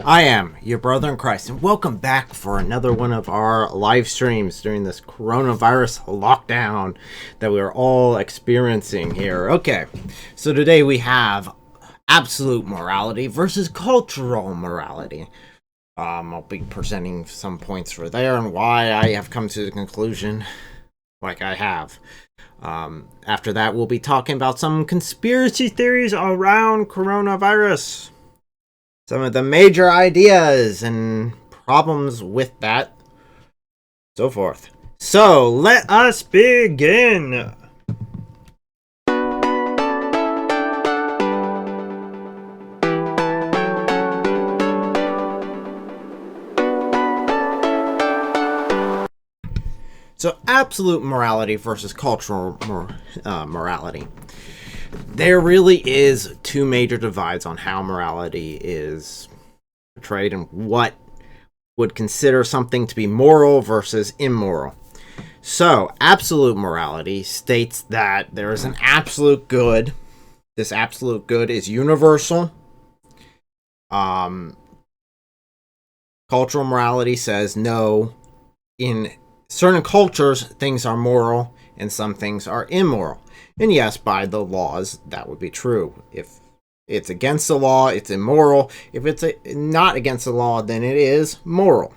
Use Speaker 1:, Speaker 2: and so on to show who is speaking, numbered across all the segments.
Speaker 1: I am your brother in Christ, and welcome back for another one of our live streams during this coronavirus lockdown that we're all experiencing here. Okay, so today we have absolute morality versus cultural morality. I'll be presenting some points for there and why I have come to the conclusion like I have. After that, we'll be talking about some conspiracy theories around coronavirus. Some of the major ideas and problems with that, so forth. So, let us begin! So, absolute morality versus cultural morality. There really is two major divides on how morality is portrayed and what would consider something to be moral versus immoral. So, absolute morality states that there is an absolute good. This absolute good is universal. Cultural morality says no, in certain cultures, things are moral and some things are immoral. And yes, by the laws, that would be true. If it's against the law, it's immoral. If it's not against the law, then it is moral.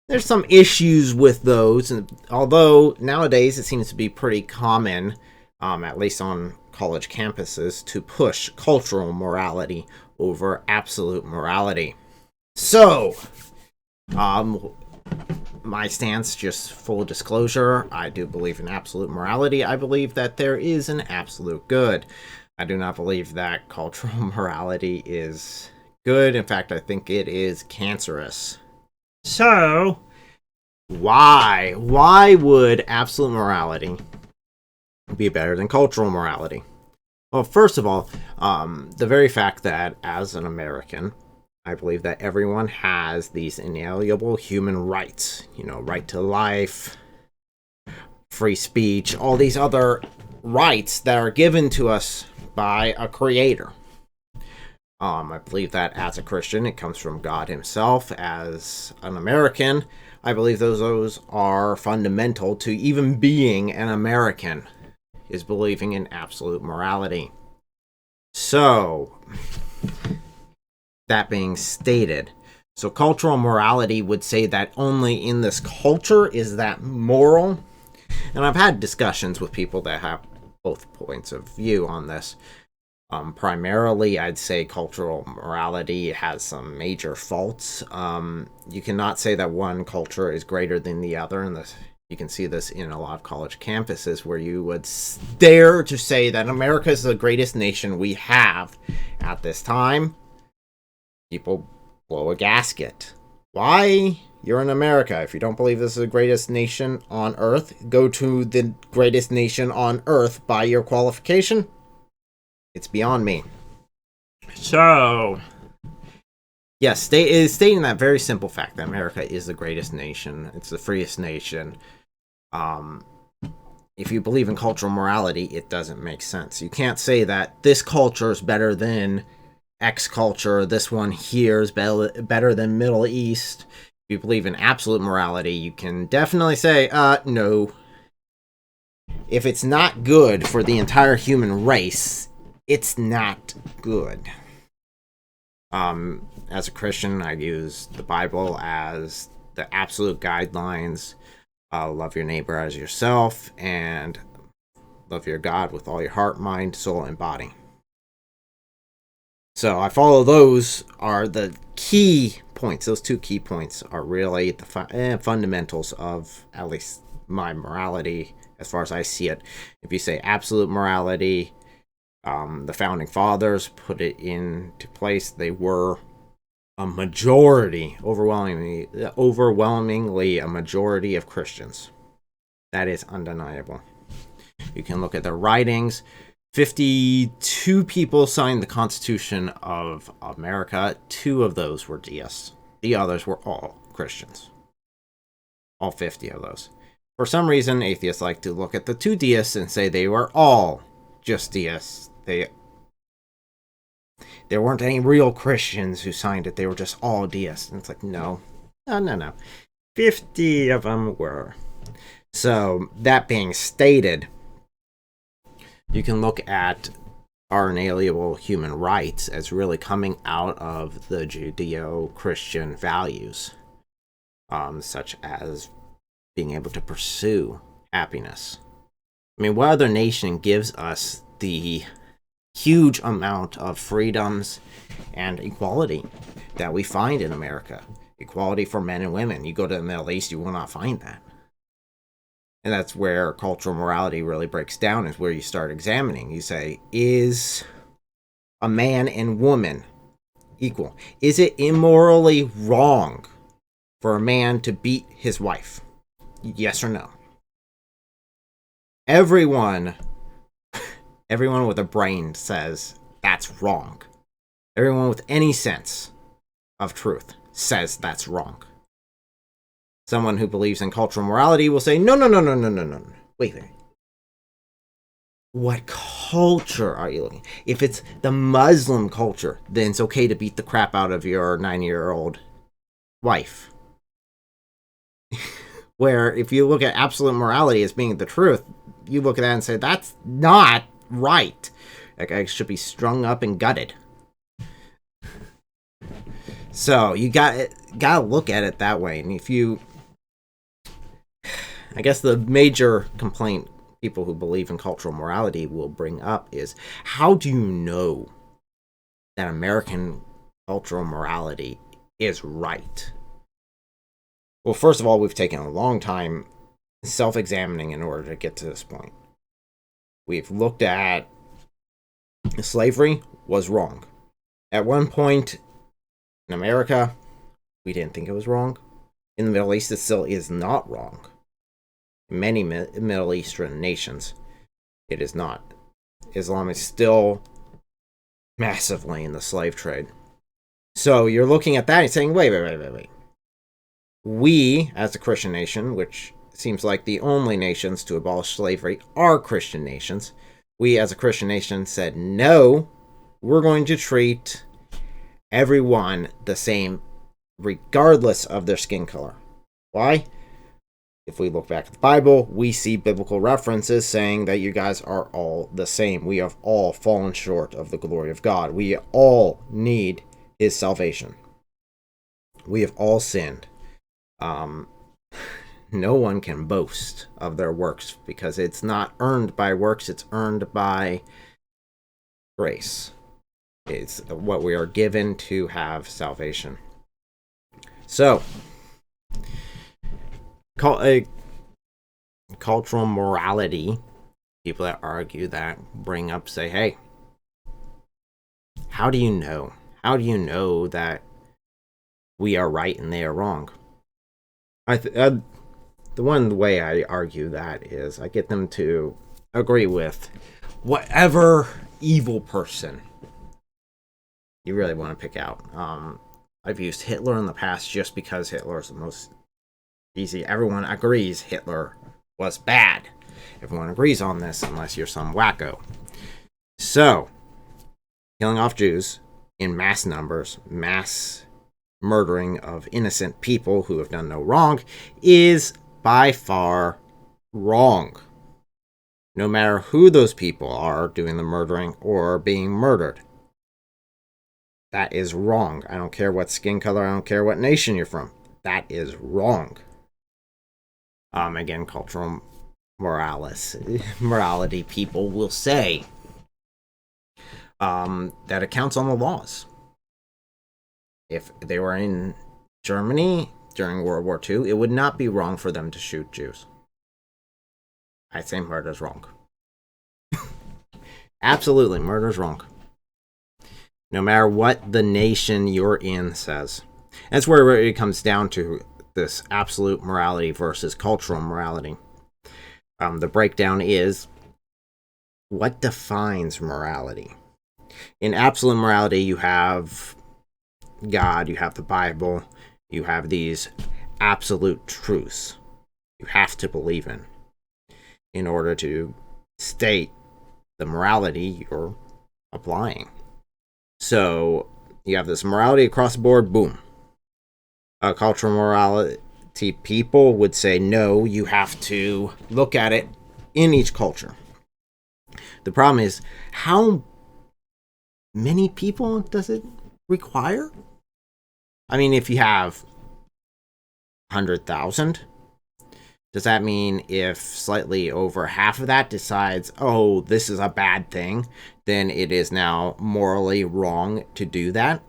Speaker 1: There's some issues with those, and although nowadays it seems to be pretty common, at least on college campuses, to push cultural morality over absolute morality. So, my stance, just full disclosure, I do believe in absolute morality. I believe that there is an absolute good. I do not believe that cultural morality is good. In fact, I think it is cancerous. So, why? Why would absolute morality be better than cultural morality? Well, first of all, the very fact that as an American, I believe that everyone has these inalienable human rights. You know, right to life, free speech, all these other rights that are given to us by a creator. I believe that as a Christian, it comes from God himself. As an American, I believe those are fundamental to even being an American, is believing in absolute morality. So, that being stated, so cultural morality would say that only in this culture is that moral. And I've had discussions with people that have both points of view on this. Primarily, I'd say cultural morality has some major faults. You cannot say that one culture is greater than the other, and you can see this in a lot of college campuses where you would dare to say that America is the greatest nation we have at this time. People blow a gasket. Why? You're in America. If you don't believe this is the greatest nation on earth, go to the greatest nation on earth by your qualification. It's beyond me. So, yes, stating that very simple fact that America is the greatest nation. It's the freest nation. If you believe in cultural morality, it doesn't make sense. You can't say that this culture is better than X culture, this one here is better than Middle East. If you believe in absolute morality, you can definitely say, no. If it's not good for the entire human race, it's not good. As a Christian, I use the Bible as the absolute guidelines. Love your neighbor as yourself, and love your God with all your heart, mind, soul, and body. So I follow those are the key points. Those two key points are really the fundamentals of at least my morality as far as I see it. If you say absolute morality, the founding fathers put it into place. They were a majority, overwhelmingly a majority of Christians. That is undeniable. You can look at their writings. 52 people signed the Constitution of America. 2 of those were deists. The others were all Christians. All 50 of those. For some reason, atheists like to look at the 2 deists and say they were all just deists. They There weren't any real Christians who signed it. They were just all deists. And it's like, no. No. 50 of them were. So, that being stated, you can look at our inalienable human rights as really coming out of the Judeo-Christian values, such as being able to pursue happiness. I mean, what other nation gives us the huge amount of freedoms and equality that we find in America? Equality for men and women. You go to the Middle East, you will not find that. And that's where cultural morality really breaks down, is where you start examining. You say, is a man and woman equal? Is it immorally wrong for a man to beat his wife? Yes or no? Everyone with a brain says that's wrong. Everyone with any sense of truth says that's wrong. Someone who believes in cultural morality will say, no. Wait. What culture are you looking at? If it's the Muslim culture, then it's okay to beat the crap out of your 9-year-old wife. Where if you look at absolute morality as being the truth, you look at that and say, that's not right. That guy should be strung up and gutted. So you gotta look at it that way. And if you, I guess the major complaint people who believe in cultural morality will bring up is, how do you know that American cultural morality is right? Well, first of all, we've taken a long time self-examining in order to get to this point. We've looked at slavery was wrong. At one point in America, we didn't think it was wrong. In the Middle East, it still is not wrong. In many Middle Eastern nations, it is not. Islam is still massively in the slave trade. So you're looking at that and saying, wait. We, as a Christian nation, which seems like the only nations to abolish slavery are Christian nations, we as a Christian nation said, no, we're going to treat everyone the same regardless of their skin color. Why? If we look back at the Bible, we see biblical references saying that you guys are all the same. We have all fallen short of the glory of God. We all need His salvation. We have all sinned. No one can boast of their works because it's not earned by works, it's earned by grace. It's what we are given to have salvation. So, cultural morality, people that argue that bring up, say, hey, how do you know? How do you know that we are right and they are wrong? The one way I argue that is I get them to agree with whatever evil person you really want to pick out. I've used Hitler in the past just because Hitler is the most easy. Everyone agrees Hitler was bad. Everyone agrees on this unless you're some wacko. So, killing off Jews in mass numbers, mass murdering of innocent people who have done no wrong, is by far wrong. No matter who those people are doing the murdering or being murdered. That is wrong. I don't care what skin color, I don't care what nation you're from. That is wrong. Again, cultural morality people will say that it counts on the laws. If they were in Germany during World War II, it would not be wrong for them to shoot Jews. I say murder's wrong. Absolutely, murder's wrong. No matter what the nation you're in says. That's where it comes down to this absolute morality versus cultural morality. The breakdown is, what defines morality? In absolute morality, you have God, you have the Bible, you have these absolute truths you have to believe in order to state the morality you're applying. So you have this morality across the board, boom. Cultural morality people would say, no, you have to look at it in each culture. The problem is, how many people does it require? I mean, if you have 100,000, does that mean if slightly over half of that decides, oh, this is a bad thing, then it is now morally wrong to do that?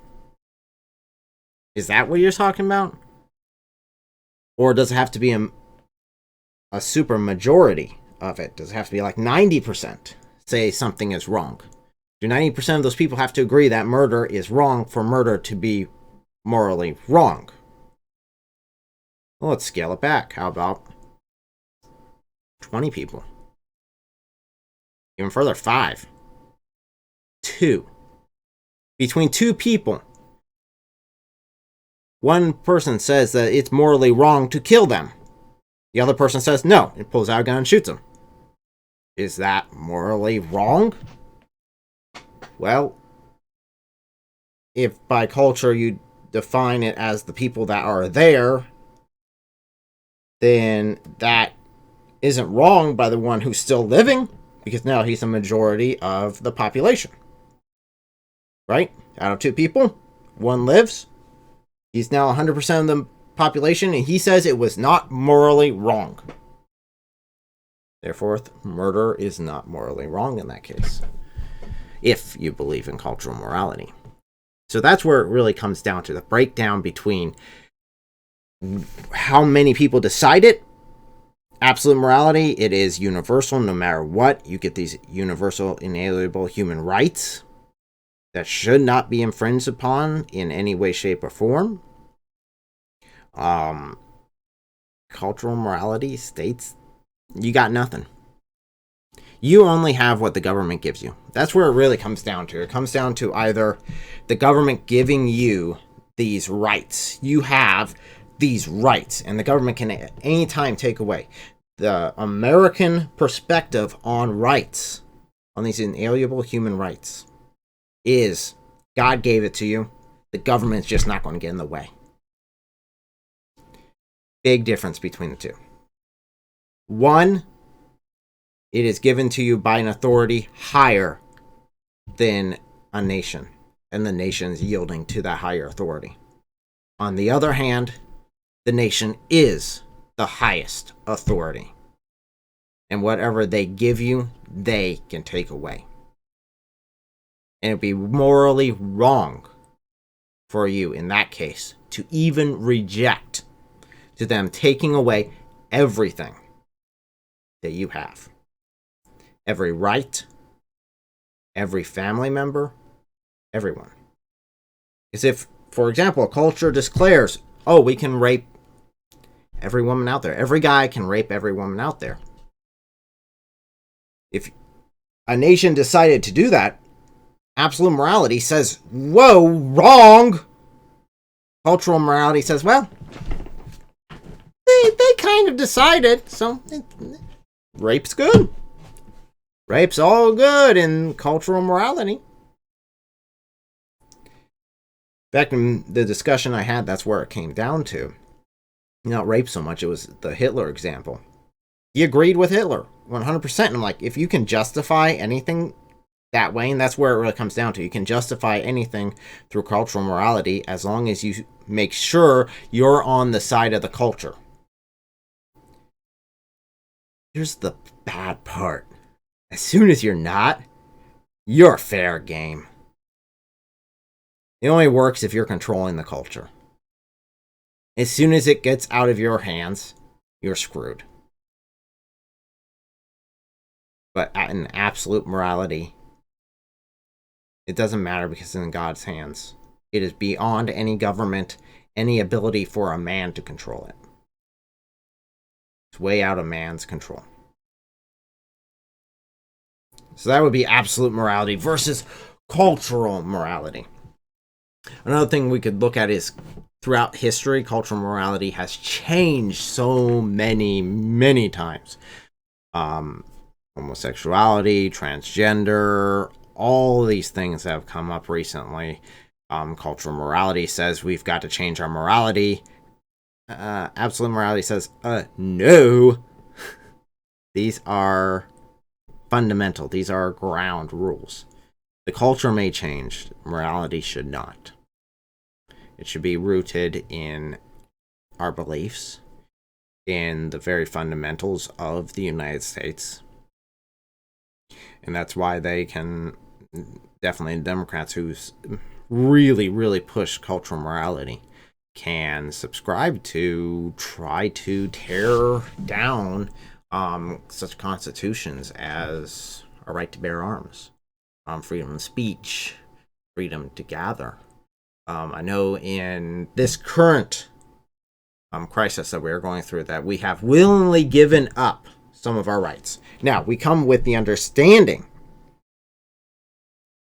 Speaker 1: Is that what you're talking about? Or does it have to be a super majority of it? Does it have to be like 90% say something is wrong? Do 90% of those people have to agree that murder is wrong for murder to be morally wrong? Well, let's scale it back. How about 20 people? Even further, 5. 2. Between 2 people, one person says that it's morally wrong to kill them. The other person says no, and pulls out a gun and shoots them. Is that morally wrong? Well, if by culture you define it as the people that are there, then that isn't wrong by the one who's still living, because now he's a majority of the population. Right? Out of 2 people, 1 lives. He's now 100% of the population, and he says it was not morally wrong. Therefore, murder is not morally wrong in that case, if you believe in cultural morality. So that's where it really comes down to the breakdown between how many people decide it. Absolute morality, it is universal no matter what. You get these universal, inalienable human rights that should not be infringed upon in any way, shape, or form. Cultural morality states you got nothing. You only have what the government gives you. That's where it really comes down to. It comes down to either the government giving you these rights. You have these rights, and the government can at any time take away. The American perspective on rights, on these inalienable human rights, is God gave it to you. The government's just not going to get in the way. Big difference between the two. One, it is given to you by an authority higher than a nation, and the nation is yielding to that higher authority. On the other hand, the nation is the highest authority, and whatever they give you, they can take away. And it'd be morally wrong for you in that case to even reject to them taking away everything that you have. Every right, every family member, everyone. Because if, for example, a culture declares, oh, we can rape every woman out there. Every guy can rape every woman out there. If a nation decided to do that, absolute morality says, whoa, wrong. Cultural morality says, well, they kind of decided, so rape's good. Rape's all good in cultural morality. Back in the discussion I had, that's where it came down to. Not rape so much, it was the Hitler example. He agreed with Hitler 100%. And I'm like, if you can justify anything that way, and that's where it really comes down to. You can justify anything through cultural morality as long as you make sure you're on the side of the culture. Here's the bad part. As soon as you're not, you're fair game. It only works if you're controlling the culture. As soon as it gets out of your hands, you're screwed. But in absolute morality, it doesn't matter because it's in God's hands. It is beyond any government, any ability for a man to control it. It's way out of man's control. So that would be absolute morality versus cultural morality. Another thing we could look at is throughout history, cultural morality has changed so many times. Homosexuality, transgender, all these things that have come up recently. Cultural morality says we've got to change our morality. Absolute morality says, no. These are fundamental. These are ground rules. The culture may change. Morality should not. It should be rooted in our beliefs, in the very fundamentals of the United States. And that's why they can, definitely the Democrats who really, really push cultural morality, can subscribe to try to tear down such constitutions as a right to bear arms, freedom of speech, freedom to gather. I know in this current crisis that we are going through that we have willingly given up some of our rights. Now, we come with the understanding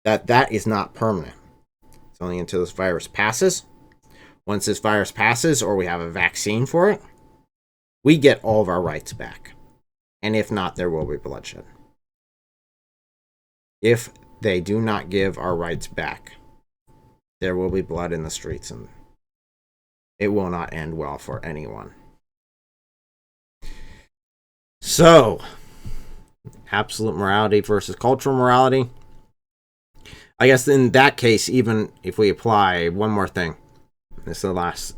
Speaker 1: that that is not permanent. It's only until this virus passes. Once this virus passes, or we have a vaccine for it, we get all of our rights back. And if not, there will be bloodshed. If they do not give our rights back, there will be blood in the streets, and it will not end well for anyone. So, absolute morality versus cultural morality. I guess in that case, even if we apply one more thing, this is the last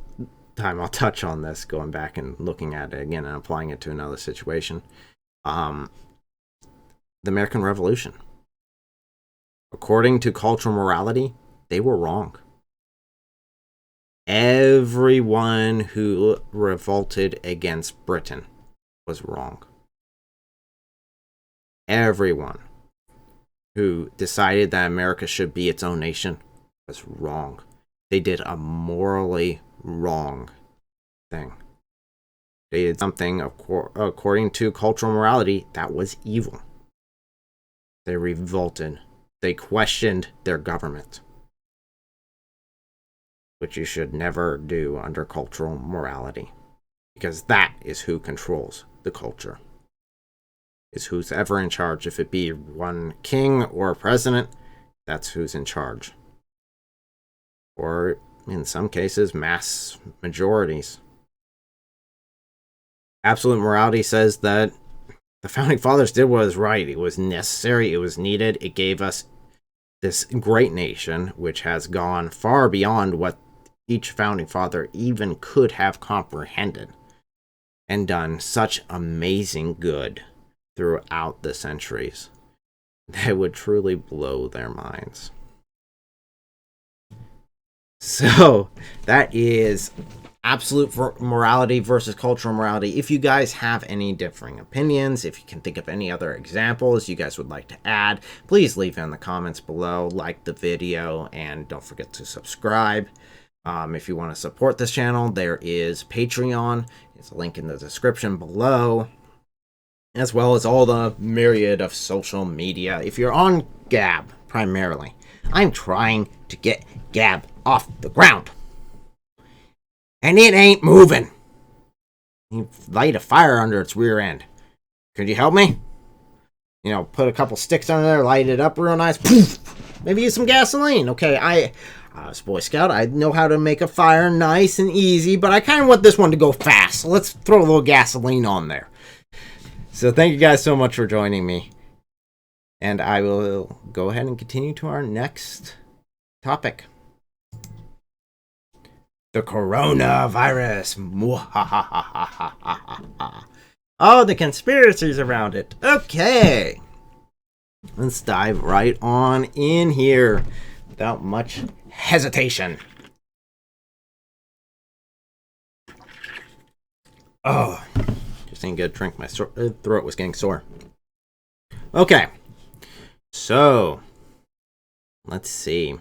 Speaker 1: time I'll touch on this, going back and looking at it again and applying it to another situation. The American Revolution. According to cultural morality, they were wrong. Everyone who revolted against Britain was wrong. Everyone who decided that America should be its own nation was wrong. They did a morally wrong thing. They did something, according to cultural morality, that was evil. They revolted. They questioned their government, which you should never do under cultural morality, because that is who controls the culture. Is who's ever in charge. If it be one king or a president, that's who's in charge. Or, in some cases, mass majorities. Absolute morality says that the Founding Fathers did what was right. It was necessary. It was needed. It gave us this great nation, which has gone far beyond what each Founding Father even could have comprehended, and done such amazing good throughout the centuries that would truly blow their minds. So, that is absolute morality versus cultural morality. If you guys have any differing opinions, if you can think of any other examples you guys would like to add, please leave in the comments below, like the video, and don't forget to subscribe. If you want to support this channel, there is Patreon. It's a link in the description below, as well as all the myriad of social media. If you're on Gab, primarily, I'm trying to get Gab off the ground, and it ain't moving. You light a fire under its rear end. Could you help me? You know, put a couple sticks under there, light it up real nice. Poof! Maybe use some gasoline. Okay, I was a Boy Scout. I know how to make a fire nice and easy, but I kind of want this one to go fast. So let's throw a little gasoline on there. So thank you guys so much for joining me. And I will go ahead and continue to our next topic. The Crona Virus. Oh, the conspiracies around it. Okay. Let's dive right on in here without much hesitation. Oh, just ain't good drink. My throat was getting sore. Okay. So, let's see.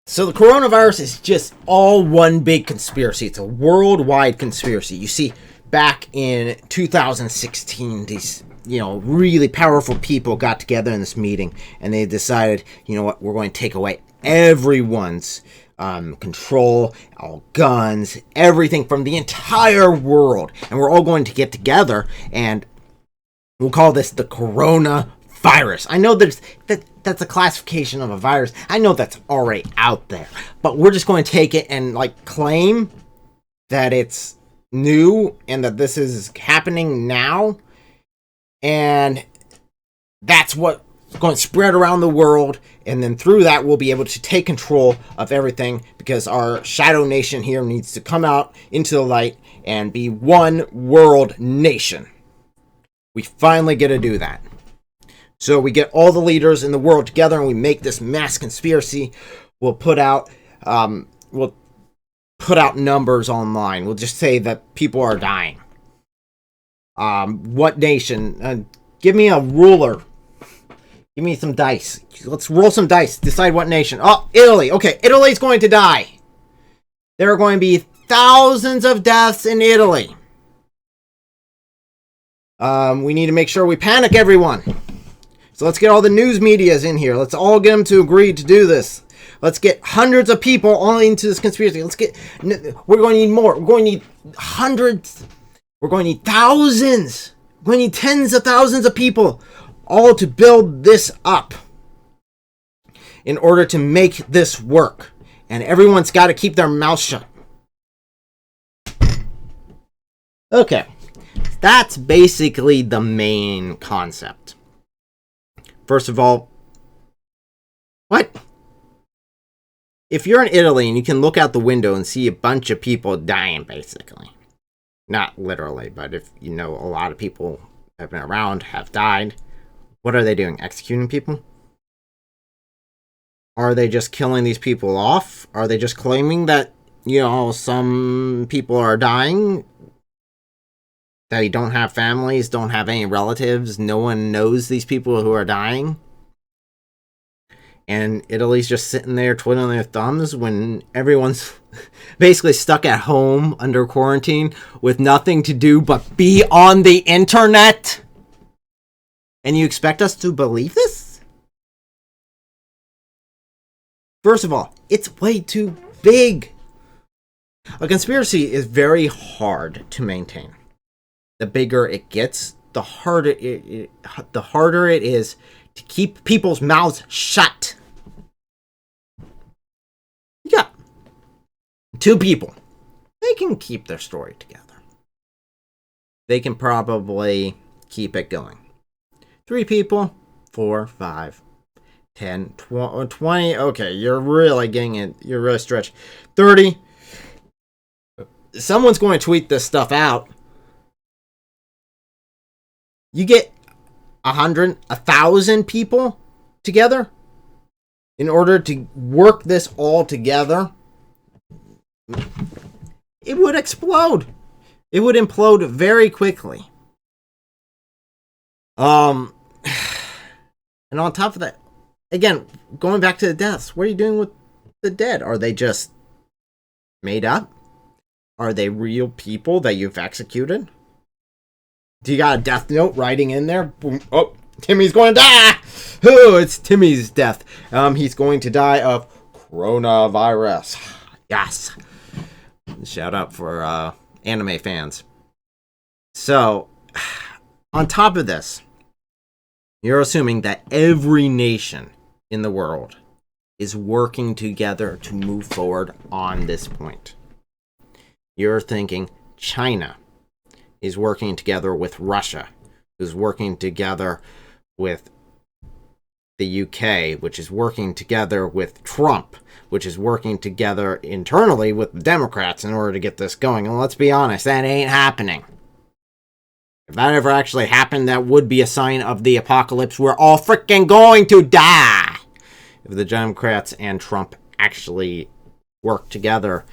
Speaker 1: So the coronavirus is just all one big conspiracy. It's a worldwide conspiracy. You see, back in 2016, these, really powerful people got together in this meeting, and they decided, you know what, we're going to take away everyone's control, all guns, everything from the entire world, and we're all going to get together, and we'll call this the Corona virus. I know that's a classification of a virus. I know that's already out there. But we're just going to take it and like claim that it's new and that this is happening now. And that's what's going to spread around the world. And then through that, we'll be able to take control of everything because our shadow nation here needs to come out into the light and be one world nation. We finally get to do that. So we get all the leaders in the world together and we make this mass conspiracy. We'll put out numbers online. We'll just say that people are dying. What nation? Give me a ruler. Give me some dice. Let's roll some dice. Decide what nation. Oh, Italy. Okay, Italy's going to die. There are going to be thousands of deaths in Italy. We need to make sure we panic everyone. So let's get all the news medias in here. Let's all get them to agree to do this. Let's get hundreds of people all into this conspiracy. We're going to need more. We're going to need hundreds. We're going to need thousands. We're going to need tens of thousands of people all to build this up in order to make this work. And everyone's got to keep their mouth shut. Okay. That's basically the main concept. First of all, what? If you're in Italy and you can look out the window and see a bunch of people dying, basically. Not literally, but if you know a lot of people have been around, have died, what are they doing? Executing people? Are they just killing these people off? Are they just claiming that, some people are dying? That they don't have families, don't have any relatives, no one knows these people who are dying? And Italy's just sitting there twiddling their thumbs when everyone's basically stuck at home under quarantine with nothing to do but be on the internet? And you expect us to believe this? First of all, it's way too big. A conspiracy is very hard to maintain. The bigger it gets, the harder it is to keep people's mouths shut. Yeah. 2 people. They can keep their story together. They can probably keep it going. 3 people, 4, 5, 10, 20. Okay, you're really getting it. You're really stretched. 30. Someone's going to tweet this stuff out. You get 100, 1,000 people together in order to work this all together. It would explode. It would implode very quickly. And on top of that, again, going back to the deaths, what are you doing with the dead? Are they just made up? Are they real people that you've executed? Do you got a death note writing in there? Boom. Oh, Timmy's going to die. Oh, it's Timmy's death. He's going to die of Crona Virus. Yes. Shout out for anime fans. So, on top of this, you're assuming that every nation in the world is working together to move forward on this point. You're thinking China is working together with Russia, who's working together with the UK, which is working together with Trump, which is working together internally with the Democrats in order to get this going. And let's be honest, that ain't happening. If that ever actually happened, that would be a sign of the apocalypse. We're all freaking going to die if the Democrats and Trump actually work together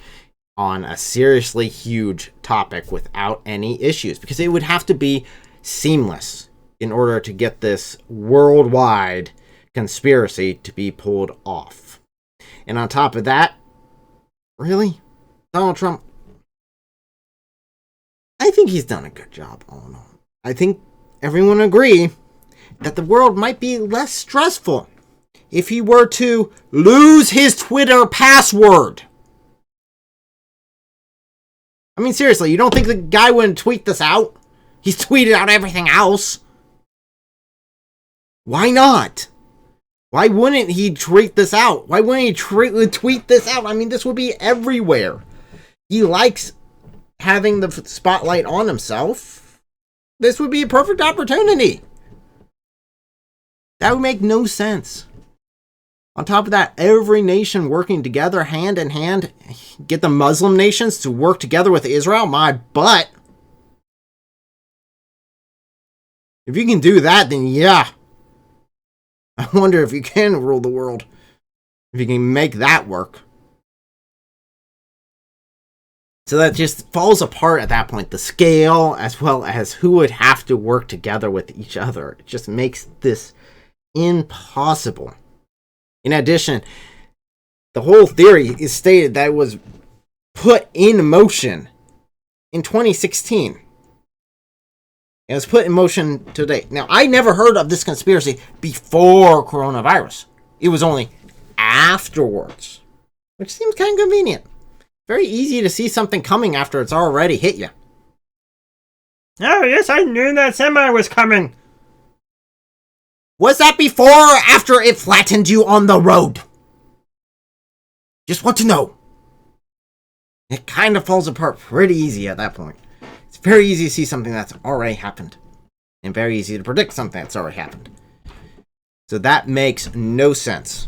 Speaker 1: on a seriously huge topic without any issues, because it would have to be seamless in order to get this worldwide conspiracy to be pulled off. And on top of that, really? Donald Trump? I think he's done a good job all in all. I think everyone agree that the world might be less stressful if he were to lose his Twitter password. I mean, seriously, you don't think the guy wouldn't tweet this out? He's tweeted out everything else. Why not? Why wouldn't he tweet this out? Why wouldn't he tweet this out? I mean, this would be everywhere. He likes having the spotlight on himself. This would be a perfect opportunity. That would make no sense. On top of that, every nation working together hand in hand, get the Muslim nations to work together with Israel, my butt. If you can do that, then yeah. I wonder if you can rule the world. If you can make that work. So that just falls apart at that point. The scale, as well as who would have to work together with each other. It just makes this impossible. In addition, the whole theory is stated that it was put in motion in 2016. It was put in motion today. Now, I never heard of this conspiracy before coronavirus. It was only afterwards, which seems kind of convenient. Very easy to see something coming after it's already hit you.
Speaker 2: Oh, yes, I knew that semi was coming.
Speaker 1: Was that before or after it flattened you on the road? Just want to know. It kind of falls apart pretty easy at that point. It's very easy to see something that's already happened. And very easy to predict something that's already happened. So that makes no sense.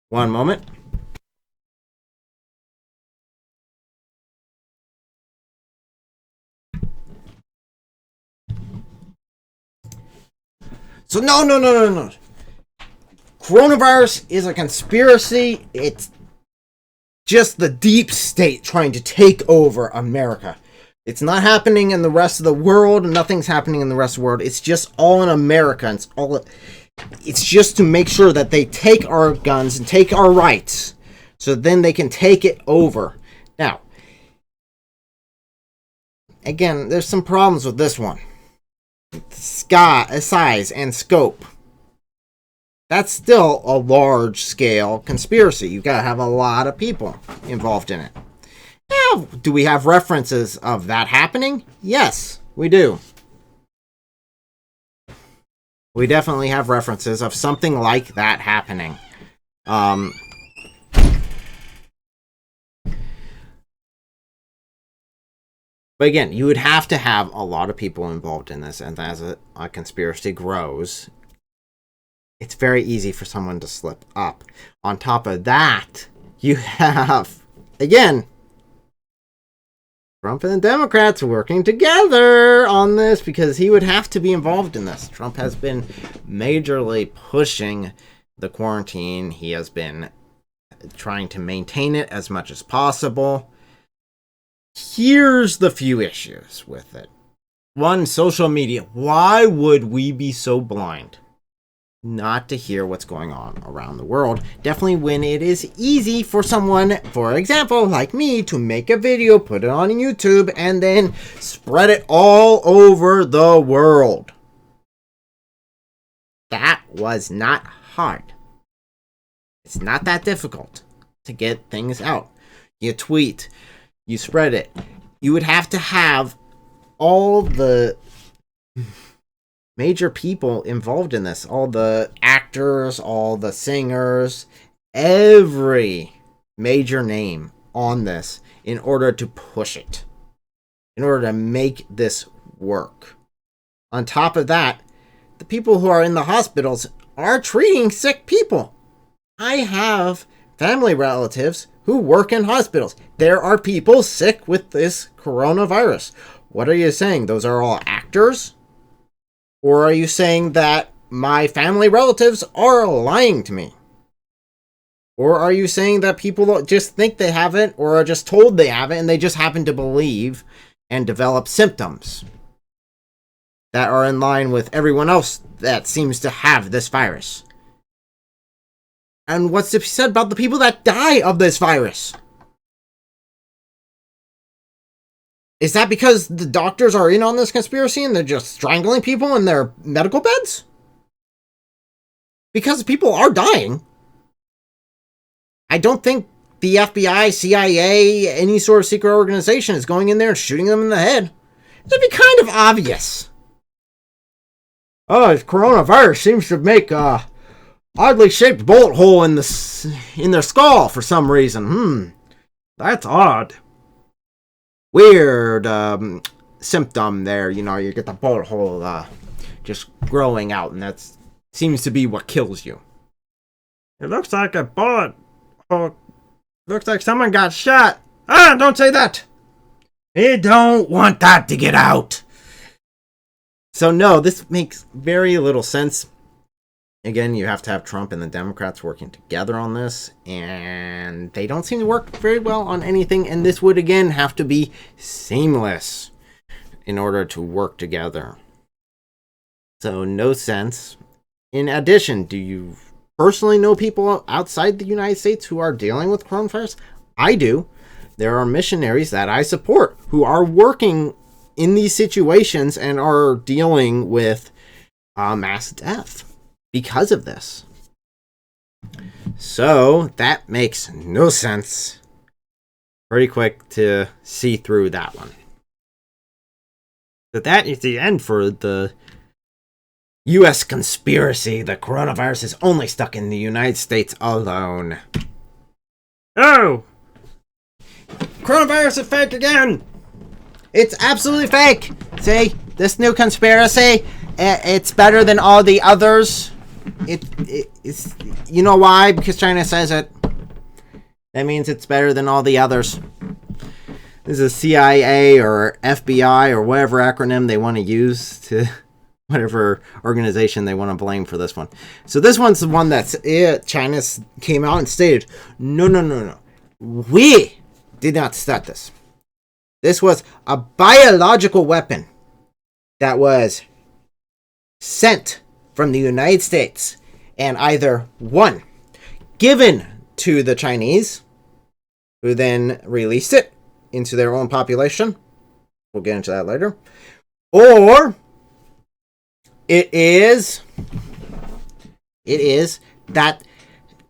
Speaker 1: One moment. So no. Coronavirus is a conspiracy. It's just the deep state trying to take over America. It's not happening in the rest of the world. Nothing's happening in the rest of the world. It's just all in America. It's just to make sure that they take our guns and take our rights, so then they can take it over. Now, again, there's some problems with this one. Size and scope. That's still a large-scale conspiracy. You've got to have a lot of people involved in it. Now, do we have references of that happening? Yes, we do. We definitely have references of something like that happening. But again, you would have to have a lot of people involved in this, and as a conspiracy grows, it's very easy for someone to slip up. On top of that, you have, again, Trump and the Democrats working together on this because he would have to be involved in this. Trump has been majorly pushing the quarantine. He has been trying to maintain it as much as possible. Here's the few issues with it. One, social media. Why would we be so blind not to hear what's going on around the world? Definitely when it is easy for someone, for example, like me, to make a video, put it on YouTube, and then spread it all over the world. That was not hard. It's not that difficult to get things out. You tweet, you spread it. You would have to have all the major people involved in this, all the actors, all the singers, every major name on this in order to push it, in order to make this work. On top of that, the people who are in the hospitals are treating sick people. I have family relatives who work in hospitals. There are people sick with this coronavirus. What are you saying? Those are all actors? Or are you saying that my family relatives are lying to me? Or are you saying that people just think they have it or are just told they have it and they just happen to believe and develop symptoms that are in line with everyone else that seems to have this virus? And what's to be said about the people that die of this virus? Is that because the doctors are in on this conspiracy and they're just strangling people in their medical beds? Because people are dying. I don't think the FBI, CIA, any sort of secret organization is going in there and shooting them in the head. It'd be kind of obvious. Oh, coronavirus seems to make a oddly shaped bullet hole in their skull for some reason. That's odd. Weird symptom there. You get the bullet hole just growing out, and that seems to be what kills you. It looks like a bullet hole. Looks like someone got shot. Don't say that. We don't want that to get out. So no, this makes very little sense. Again, you have to have Trump and the Democrats working together on this, and they don't seem to work very well on anything, and this would again have to be seamless in order to work together. So no sense. In addition, do you personally know people outside the United States who are dealing with coronavirus? I do. There are missionaries that I support who are working in these situations and are dealing with mass death because of this. So that makes no sense. Pretty quick to see through that one. But that is the end for the U.S. conspiracy. The coronavirus is only stuck in the United States alone. Oh! Coronavirus is fake again! It's absolutely fake! See, this new conspiracy, it's better than all the others. It's you know why? Because China says it. That means it's better than all the others. This is CIA or FBI or whatever acronym they want to use to whatever organization they want to blame for this one. So this one's the one that's China came out and stated, no. We did not start this. This was a biological weapon that was sent from the United States and either one, given to the Chinese, who then released it into their own population. We'll get into that later. Or it is that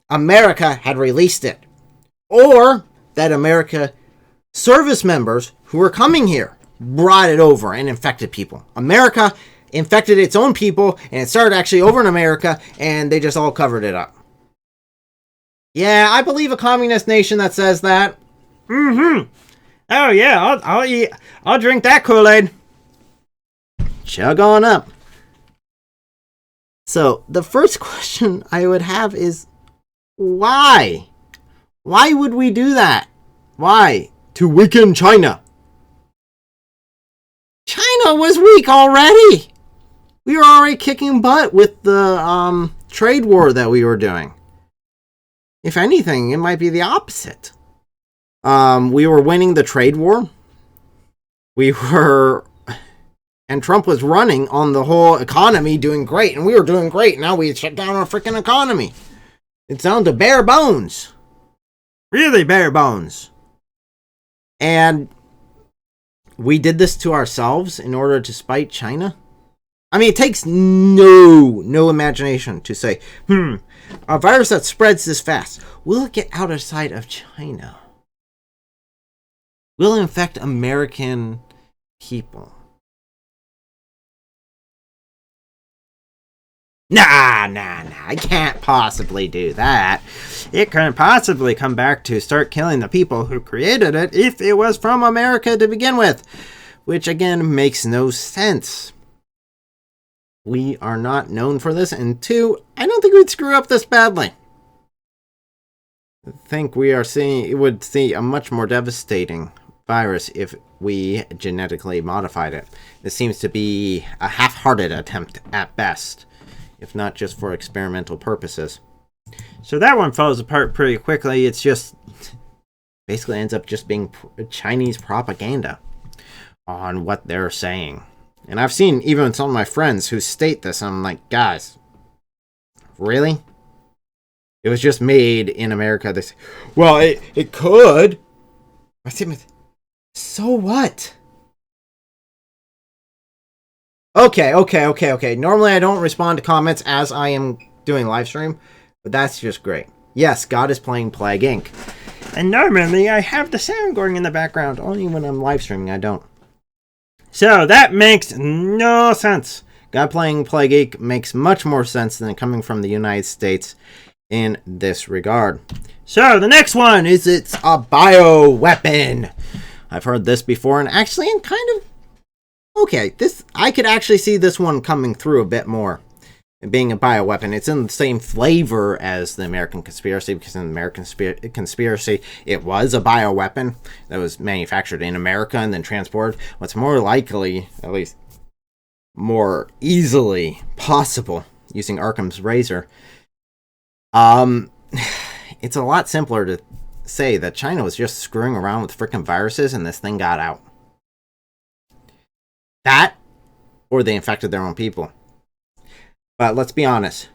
Speaker 1: America had released it. Or that America service members who were coming here brought it over and infected people. America infected its own people, and it started actually over in America, and they just all covered it up. Yeah, I believe a communist nation that says that. Oh yeah, I'll drink that Kool-Aid. Chug on up. So, the first question I would have is, why? Why would we do that? Why? To weaken China. China was weak already. We were already kicking butt with the trade war that we were doing. If anything, it might be the opposite. We were winning the trade war. And Trump was running on the whole economy, doing great, and we were doing great. Now we shut down our freaking economy. It's down to bare bones. Really bare bones. And we did this to ourselves in order to spite China. I mean, it takes no imagination to say, a virus that spreads this fast, will it get outside of China? Will it infect American people? Nah, I can't possibly do that. It couldn't possibly come back to start killing the people who created it if it was from America to begin with. Which, again, makes no sense. We are not known for this, and two, I don't think we'd screw up this badly. I think we would see a much more devastating virus if we genetically modified it. This seems to be a half-hearted attempt at best, if not just for experimental purposes. So that one falls apart pretty quickly. It's just basically ends up just being Chinese propaganda on what they're saying. And I've seen even some of my friends who state this, and I'm like, guys, really? It was just made in America. They say, well, it could. I say, so what? Okay. Normally I don't respond to comments as I am doing live stream, but that's just great. Yes, God is playing Plague Inc.
Speaker 2: And normally I have the sound going in the background.
Speaker 1: Only when I'm live streaming, I don't.
Speaker 2: So that makes no sense.
Speaker 1: God playing Plague Geek makes much more sense than coming from the United States in this regard.
Speaker 2: So the next one is
Speaker 1: It's a bioweapon. I've heard this before, and actually I'm kind of okay. I could actually see this one coming through a bit more. Being a bioweapon, it's in the same flavor as the American Conspiracy, because in the American Conspiracy, it was a bioweapon that was manufactured in America and then transported. What's more likely, at least more easily possible, using Occam's razor, it's a lot simpler to say that China was just screwing around with freaking viruses and this thing got out. That, or they infected their own people. But let's be honest.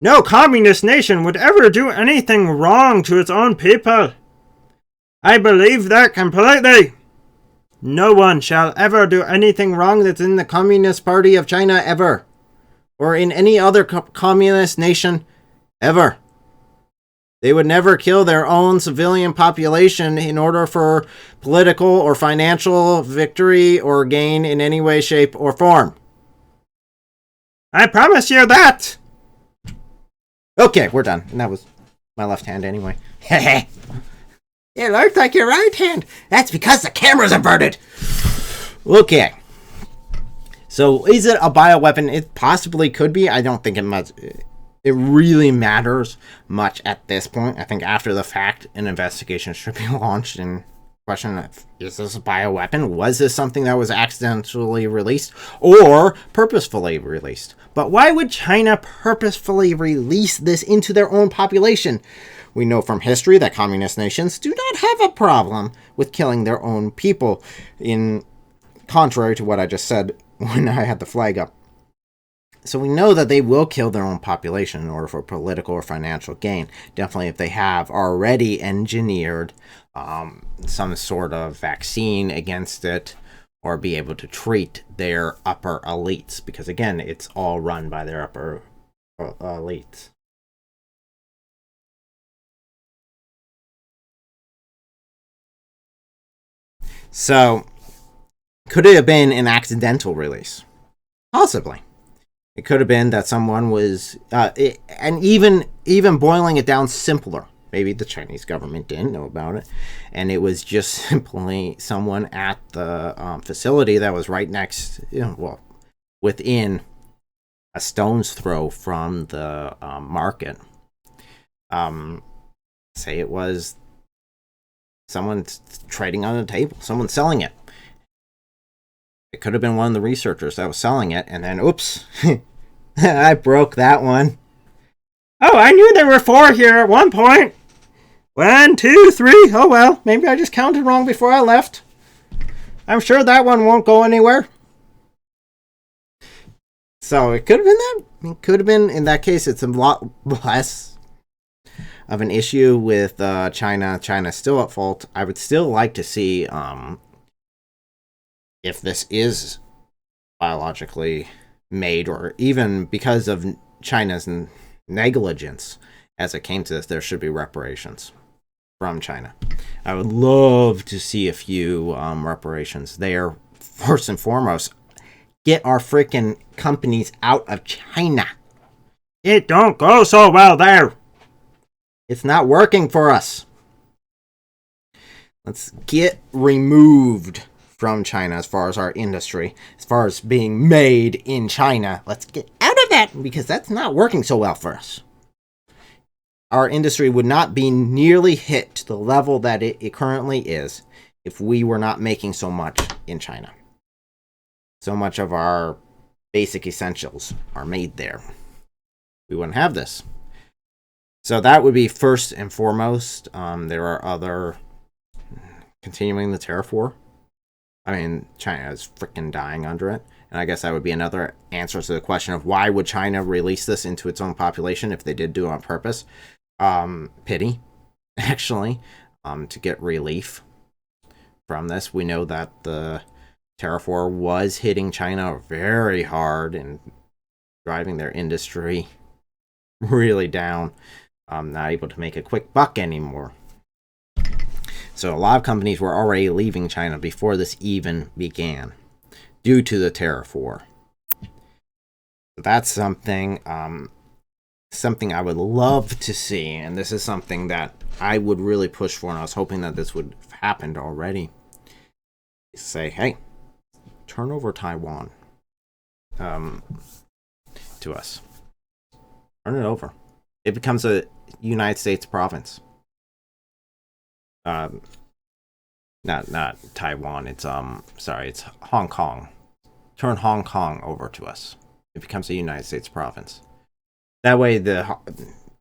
Speaker 2: no communist nation would ever do anything wrong to its own people. I believe that completely. No one shall ever do anything wrong that's in the Communist Party of China ever. Or in any other communist nation ever. They would never kill their own civilian population in order for political or financial victory or gain in any way, shape, or form. I promise you that.
Speaker 1: Okay, we're done. And that was my left hand anyway. It looks like your right hand. That's because the camera's inverted. Okay. So, is it a bioweapon? It possibly could be. I don't think it really matters much at this point. I think after the fact, an investigation should be launched and question of, is this a bioweapon? Was this something that was accidentally released or purposefully released? But why would China purposefully release this into their own population? We know from history that communist nations do not have a problem with killing their own people, in contrary to what I just said when I had the flag up. So we know that they will kill their own population in order for political or financial gain. Definitely if they have already engineered some sort of vaccine against it, or be able to treat their upper elites. Because again, it's all run by their upper elites. So, could it have been an accidental release? Possibly. It could have been that someone was, and even boiling it down simpler. Maybe the Chinese government didn't know about it, and it was just simply someone at the facility that was right next, within a stone's throw from the market. Say it was someone trading on the table, someone selling it. It could have been one of the researchers that was selling it, and then, oops, I broke that one.
Speaker 2: Oh, I knew there were 4 here at one point. 1, 2, 3. Oh well, maybe I just counted wrong before I left. I'm sure that one won't go anywhere.
Speaker 1: So it could have been that. It could have been, in that case, it's a lot less of an issue with China. China's still at fault. I would still like to see if this is biologically made, or even because of China's negligence as it came to this, there should be reparations from China. I would love to see a few reparations there. First and foremost, get our freaking companies out of China.
Speaker 2: It don't go so well there.
Speaker 1: It's not working for us. Let's get removed from China as far as our industry, as far as being made in China. Let's get out of that, because that's not working so well for us. Our industry would not be nearly hit to the level that it currently is if we were not making so much in China. So much of our basic essentials are made there. We wouldn't have this. So that would be first and foremost. There are other, continuing the tariff war. I mean, China is freaking dying under it. And I guess that would be another answer to the question of why would China release this into its own population if they did do it on purpose. Pity, actually, to get relief from this. We know that the tariff war was hitting China very hard and driving their industry really down. Not able to make a quick buck anymore. So a lot of companies were already leaving China before this even began, due to the tariff war. That's something I would love to see, and this is something that I would really push for, and I was hoping that this would have happened already. Say, hey, turn over Taiwan to us. Turn it over. It becomes a United States province. Not Taiwan. It's it's Hong Kong. Turn Hong Kong over to us. It becomes a United States province. That way, the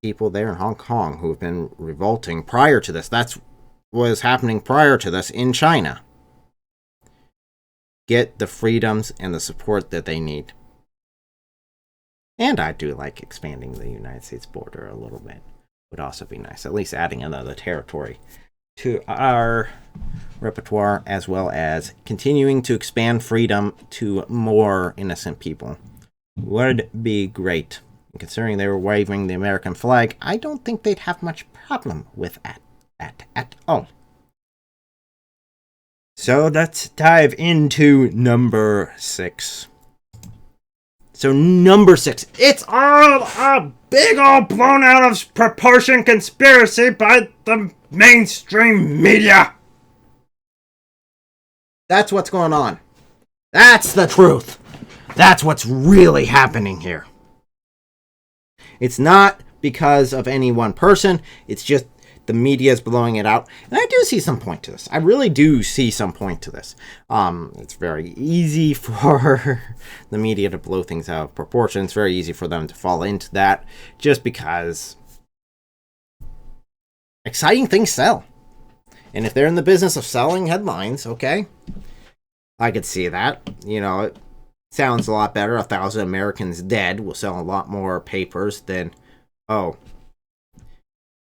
Speaker 1: people there in Hong Kong who have been revolting prior to this, that's what was happening prior to this in China, get the freedoms and the support that they need. And I do like expanding the United States border a little bit. Would also be nice. At least adding another territory to our repertoire, as well as continuing to expand freedom to more innocent people. Would be great. And considering they were waving the American flag, I don't think they'd have much problem with that at all. So let's dive into number 6. So number 6, it's all a big old blown out of proportion conspiracy by the mainstream media. That's what's going on. That's the truth. That's what's really happening here. It's not because of any one person. It's just the media is blowing it out. And I do see some point to this. I really do see some point to this. It's very easy for the media to blow things out of proportion. It's very easy for them to fall into that just because exciting things sell. And if they're in the business of selling headlines, okay, I could see that. You know, it sounds a lot better. 1,000 Americans dead will sell a lot more papers than,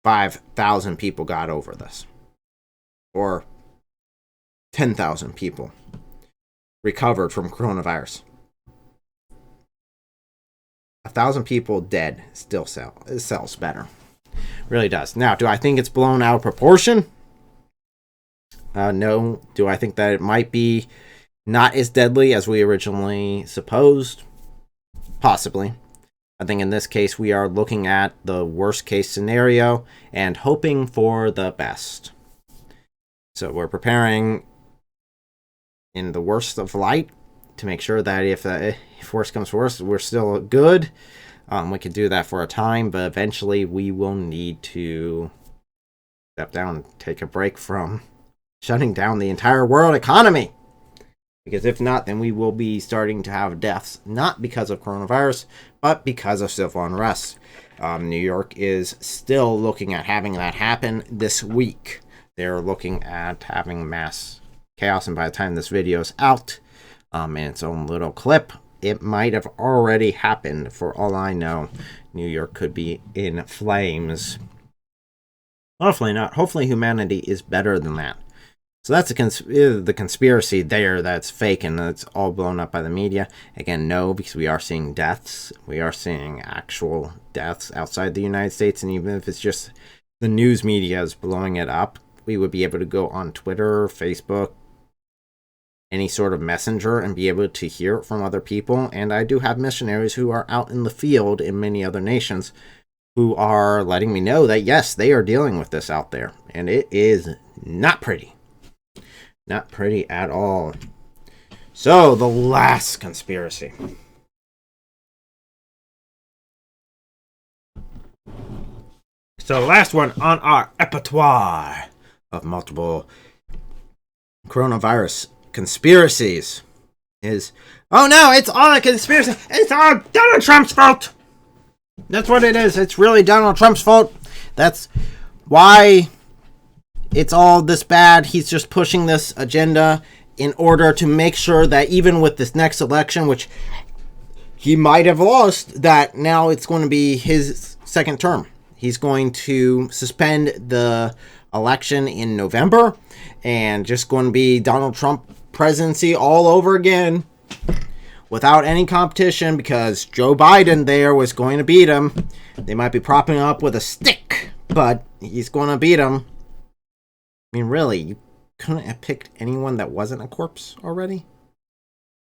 Speaker 1: 5,000 people got over this. Or 10,000 people recovered from coronavirus. 1,000 people dead still sells better. Really does. Now, do I think it's blown out of proportion? No. Do I think that it might be not as deadly as we originally supposed? Possibly. I think in this case we are looking at the worst case scenario and hoping for the best. So we're preparing in the worst of light to make sure that if worst comes to worst, we're still good. We can do that for a time, but eventually we will need to step down and take a break from shutting down the entire world economy. Because if not, then we will be starting to have deaths, not because of coronavirus, but because of civil unrest. New York is still looking at having that happen this week. They're looking at having mass chaos, and by the time this video is out, in its own little clip, it might have already happened. For all I know, New York could be in flames. Hopefully not. Hopefully humanity is better than that. So that's the conspiracy there that's fake and that's all blown up by the media. Again, no, because we are seeing deaths. We are seeing actual deaths outside the United States. And even if it's just the news media is blowing it up, we would be able to go on Twitter, Facebook, any sort of messenger and be able to hear it from other people. And I do have missionaries who are out in the field in many other nations who are letting me know that, yes, they are dealing with this out there. And it is not pretty. Not pretty at all. So, the last conspiracy. So, last one on our repertoire of multiple coronavirus conspiracies is, oh no, it's all a conspiracy. It's all Donald Trump's fault. That's what it is. It's really Donald Trump's fault. That's why it's all this bad. He's just pushing this agenda in order to make sure that even with this next election, which he might have lost, that now it's going to be his second term. He's going to suspend the election in November and just going to be Donald Trump presidency all over again without any competition because Joe Biden there was going to beat him. They might be propping him up with a stick, but he's going to beat him. I mean, really, you couldn't have picked anyone that wasn't a corpse already?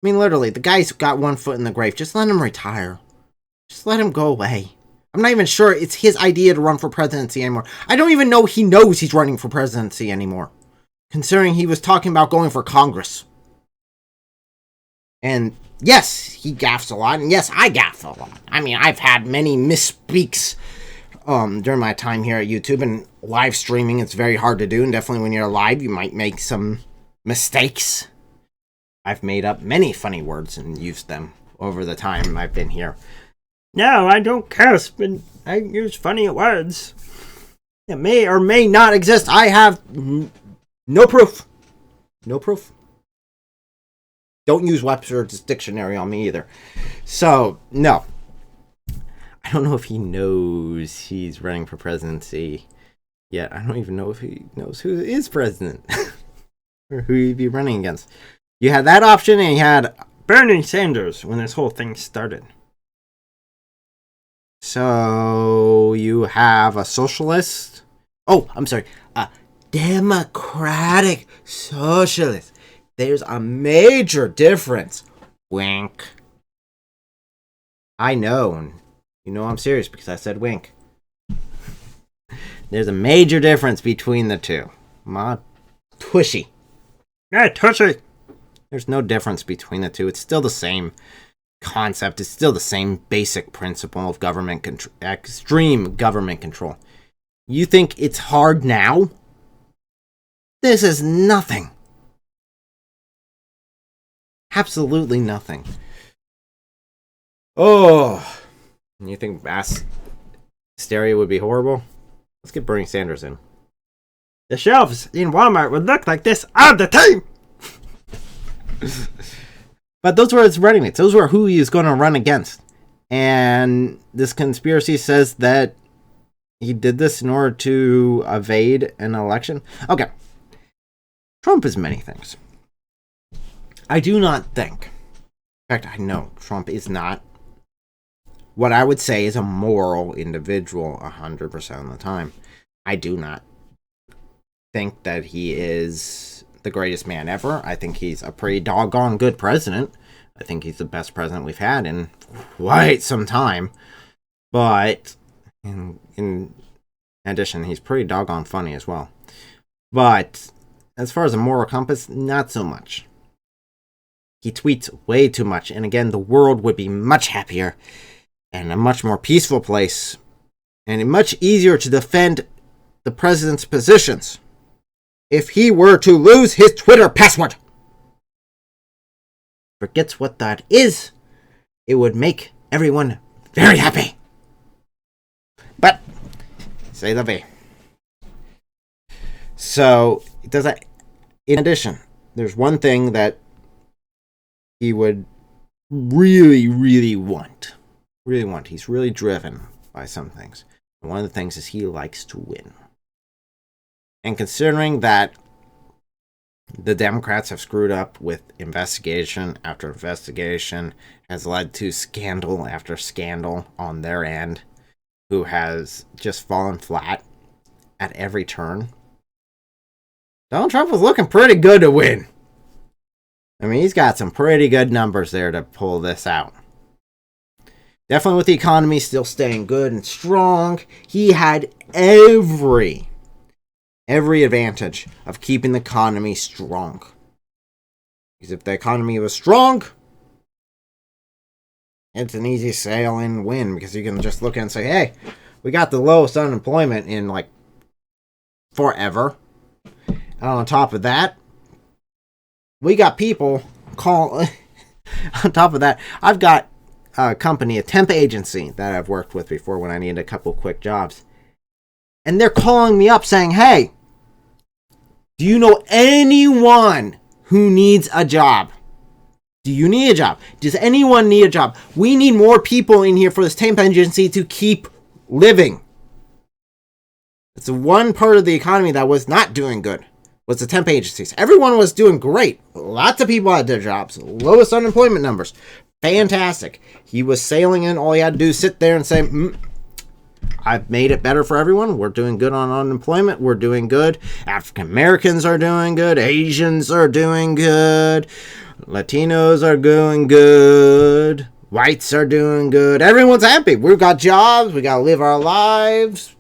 Speaker 1: I mean, literally, the guy's got one foot in the grave. Just let him retire. Just let him go away. I'm not even sure it's his idea to run for presidency anymore. I don't even know he knows he's running for presidency anymore, considering he was talking about going for Congress. And yes, he gaffes a lot, and yes, I gaff a lot. I mean, I've had many misspeaks during my time here at YouTube, and live streaming, it's very hard to do, and definitely when you're live, you might make some mistakes. I've made up many funny words and used them over the time I've been here.
Speaker 2: No, I don't curse, but I use funny words.
Speaker 1: It may or may not exist. I have no proof. No proof. Don't use Webster's dictionary on me either. So, no. I don't know if he knows he's running for presidency yet. I don't even know if he knows who is president or who he'd be running against. You had that option, and you had
Speaker 2: Bernie Sanders when this whole thing started.
Speaker 1: So you have a socialist. Oh, I'm sorry. A democratic socialist. There's a major difference. Wink. I know. You know I'm serious because I said wink. There's a major difference between the two. My tushy.
Speaker 2: Yeah, tushy.
Speaker 1: There's no difference between the two. It's still the same concept. It's still the same basic principle of government extreme government control. You think it's hard now? This is nothing. Absolutely nothing. Oh, you think mass hysteria would be horrible? Let's get Bernie Sanders in.
Speaker 2: The shelves in Walmart would look like this all the time.
Speaker 1: But those were his running mates. Those were who he is going to run against. And this conspiracy says that he did this in order to evade an election. Okay. Trump is many things. I do not think, in fact, I know Trump is not what I would say is a moral individual 100% of the time. I do not think that he is the greatest man ever. I think he's a pretty doggone good president. I think he's the best president we've had in quite some time. But in addition, he's pretty doggone funny as well. But as far as a moral compass, not so much. He tweets way too much, and again, the world would be much happier and a much more peaceful place, and much easier to defend the president's positions if he were to lose his Twitter password. Forgets what that is. It would make everyone very happy. But, say la vie. So, does that. In addition, there's one thing that he would really want. He's really driven by some things. And one of the things is he likes to win. And considering that the Democrats have screwed up with investigation after investigation, has led to scandal after scandal on their end, who has just fallen flat at every turn, Donald Trump was looking pretty good to win. I mean, he's got some pretty good numbers there to pull this out. Definitely with the economy still staying good and strong, he had every advantage of keeping the economy strong. Because if the economy was strong, it's an easy sail and win, because you can just look at it and say, hey, we got the lowest unemployment in like forever. And on top of that, we got people on top of that, I've got a company, a temp agency that I've worked with before when I needed a couple quick jobs. And they're calling me up saying, hey, do you know anyone who needs a job? Do you need a job? Does anyone need a job? We need more people in here for this temp agency to keep living. It's the one part of the economy that was not doing good, was the temp agencies. Everyone was doing great. Lots of people had their jobs. Lowest unemployment numbers. Fantastic. He was sailing in. All he had to do is sit there and say, I've made it better for everyone. We're doing good on unemployment. We're doing good. African Americans are doing good. Asians are doing good. Latinos are doing good. Whites are doing good. Everyone's happy. We've got jobs. We got to live our lives.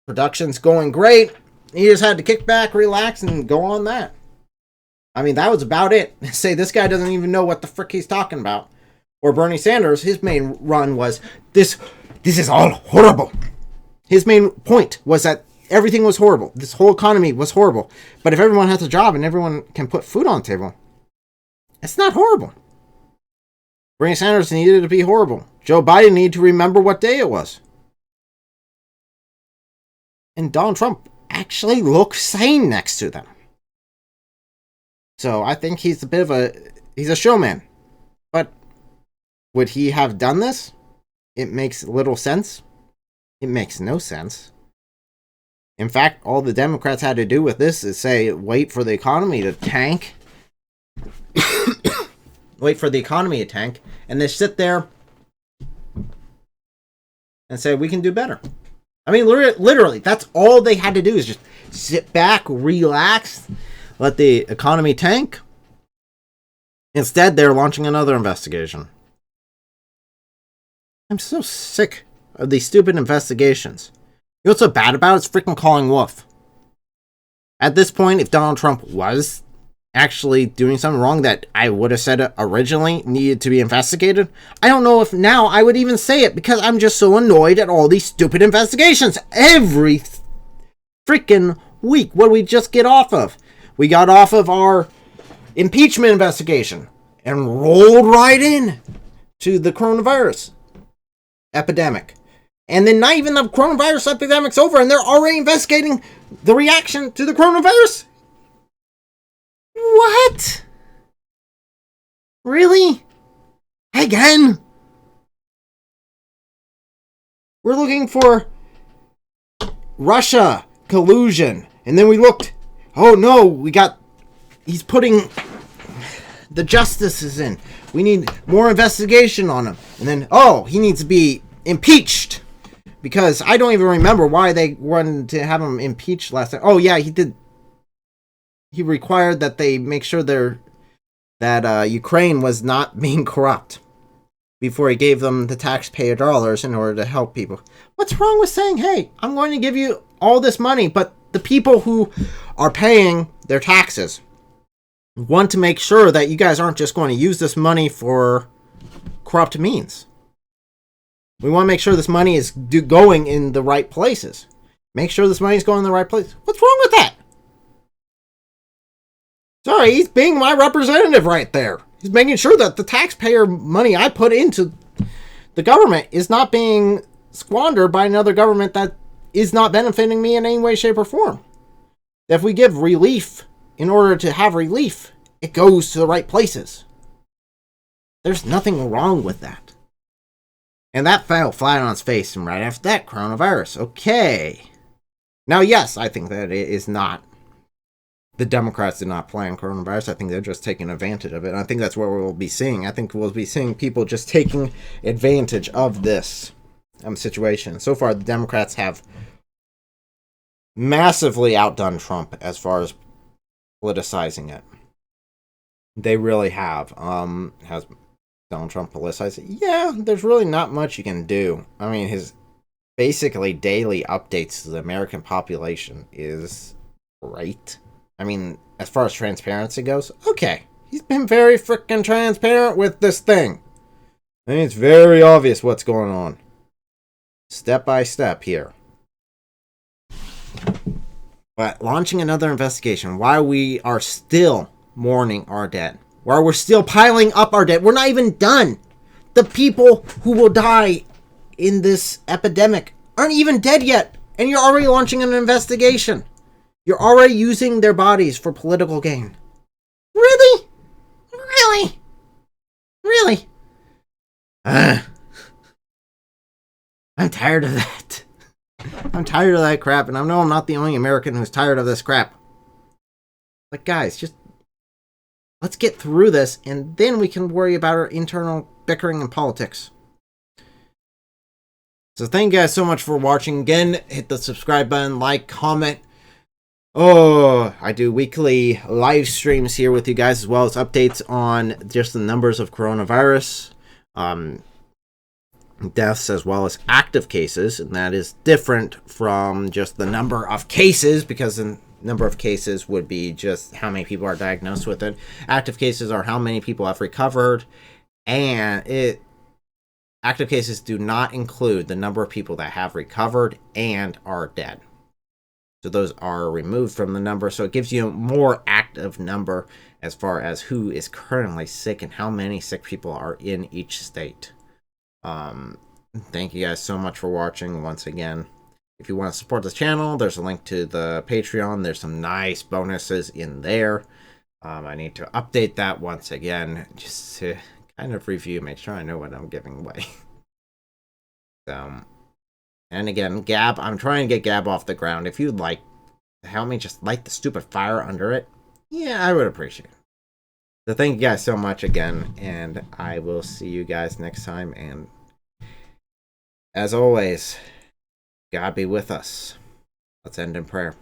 Speaker 1: Production's going great. You just had to kick back, relax, and go on that. I mean, that was about it. Say this guy doesn't even know what the frick he's talking about. Or Bernie Sanders, his main run was, this is all horrible. His main point was that everything was horrible. This whole economy was horrible. But if everyone has a job and everyone can put food on the table, it's not horrible. Bernie Sanders needed to be horrible. Joe Biden needed to remember what day it was. And Donald Trump actually looked sane next to them. So I think he's a showman. But would he have done this? It makes little sense. It makes no sense. In fact, all the Democrats had to do with this is say, wait for the economy to tank. Wait for the economy to tank. And they sit there and say, we can do better. I mean, literally, that's all they had to do is just sit back, relax, let the economy tank. Instead, they're launching another investigation. I'm so sick of these stupid investigations. You know what's so bad about it? It's freaking calling wolf. At this point, if Donald Trump was actually doing something wrong that I would have said originally needed to be investigated, I don't know if now I would even say it because I'm just so annoyed at all these stupid investigations. Every freaking week. What did we just get off of? We got off of our impeachment investigation and rolled right in to the coronavirus epidemic. And then not even the coronavirus epidemic's over and they're already investigating the reaction to the coronavirus? What? Really? Again? We're looking for Russia collusion. And then we looked. Oh no, he's putting the justices in. We need more investigation on him. And then, he needs to be impeached. Because I don't even remember why they wanted to have him impeached last time. Oh yeah, he did. He required that they make sure that Ukraine was not being corrupt before he gave them the taxpayer dollars in order to help people. What's wrong with saying, hey, I'm going to give you all this money, but the people who are paying their taxes want to make sure that you guys aren't just going to use this money for corrupt means. We want to make sure this money is going in the right places. Make sure this money is going in the right place. What's wrong with that? Sorry, he's being my representative right there. He's making sure that the taxpayer money I put into the government is not being squandered by another government that is not benefiting me in any way, shape, or form. If we give relief in order to have relief, it goes to the right places. There's nothing wrong with that. And that fell flat on its face, and right after that, coronavirus. Okay. Now, yes, I think that it is not. The Democrats did not plan coronavirus. I think they're just taking advantage of it. And I think that's what we'll be seeing. I think we'll be seeing people just taking advantage of this situation. So far, the Democrats have massively outdone Trump as far as politicizing it. They really have. Has Donald Trump politicized it? Yeah, there's really not much you can do. I mean, his basically daily updates to the American population is great. I mean, as far as transparency goes, okay. He's been very freaking transparent with this thing. I mean, it's very obvious what's going on. Step by step here. But launching another investigation, while we are still mourning our dead, while we're still piling up our dead, we're not even done. The people who will die in this epidemic aren't even dead yet, and you're already launching an investigation. You're already using their bodies for political gain. Really? Really? Really? I'm tired of that. I'm tired of that crap, and I know I'm not the only American who's tired of this crap. But guys, just let's get through this, and then we can worry about our internal bickering and politics. So thank you guys so much for watching. Again, hit the subscribe button, like, comment. Oh, I do weekly live streams here with you guys, as well as updates on just the numbers of coronavirus, deaths, as well as active cases. And that is different from just the number of cases, because the number of cases would be just how many people are diagnosed with it. Active cases are how many people have recovered, and active cases do not include the number of people that have recovered and are dead. So those are removed from the number. So it gives you a more active number as far as who is currently sick and how many sick people are in each state. Thank you guys so much for watching once again. If you want to support the channel, there's a link to the Patreon. There's some nice bonuses in there. I need to update that once again, just to kind of review, make sure I know what I'm giving away. So... And again, Gab, I'm trying to get Gab off the ground. If you'd like to help me just light the stupid fire under it, yeah, I would appreciate it. So thank you guys so much again, and I will see you guys next time. And as always, God be with us. Let's end in prayer.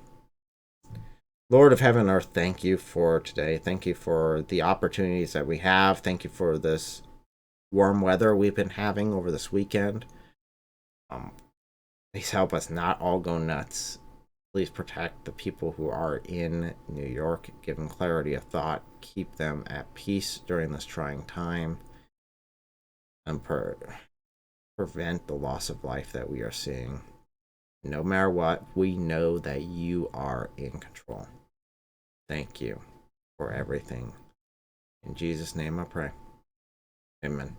Speaker 1: Lord of heaven and earth, thank you for today. Thank you for the opportunities that we have. Thank you for this warm weather we've been having over this weekend. Please help us not all go nuts. Please protect the people who are in New York. Give them clarity of thought. Keep them at peace during this trying time. And prevent the loss of life that we are seeing. No matter what, we know that you are in control. Thank you for everything. In Jesus' name I pray. Amen.